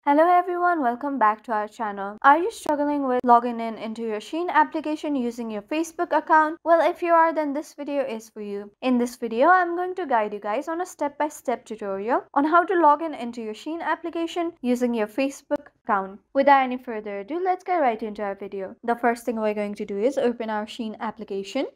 Hello everyone, welcome back to our channel. Are you struggling with logging in into your Shein application using your Facebook account? Well, if you are, then this video is for you. In this video, I'm going to guide you guys on a step-by-step tutorial on how to log in into your Shein application using your Facebook account. Without any further ado, let's get right into our video. The first thing we're going to do is open our Shein application.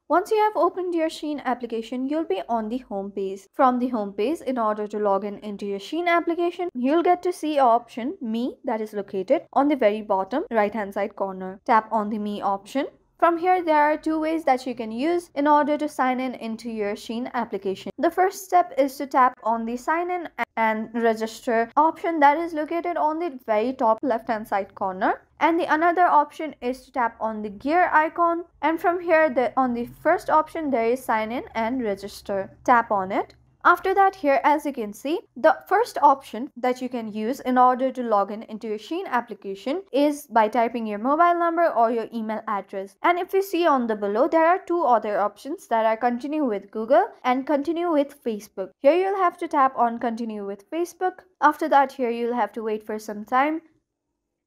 Once you have opened your Shein application, you'll be on the home page. From the home page, in order to log in into your Shein application, you'll get to see an option Me that is located on the very bottom right hand side corner. Tap on the Me option. From here, there are two ways that you can use in order to sign in into your Shein application. The first step is to tap on the sign in and register option that is located on the very top left hand side corner. And the another option is to tap on the gear icon, and from here on the first option there is sign in and register. Tap on it. After that, here as you can see, the first option that you can use in order to log in into your Shein application is by typing your mobile number or your email address. And if you see on the below, there are two other options that are continue with Google and continue with Facebook. Here you'll have to tap on continue with Facebook. After that, here you'll have to wait for some time.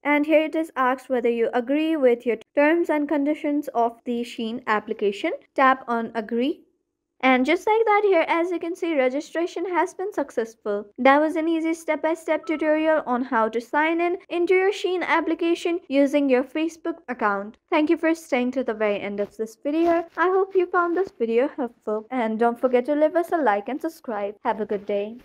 And here it is asked whether you agree with your terms and conditions of the Shein application. Tap on agree. And just like that, here as you can see, registration has been successful. That was an easy step-by-step tutorial on how to sign in into your Shein application using your Facebook account. Thank you for staying to the very end of this video. I hope you found this video helpful. And don't forget to leave us a like and subscribe. Have a good day.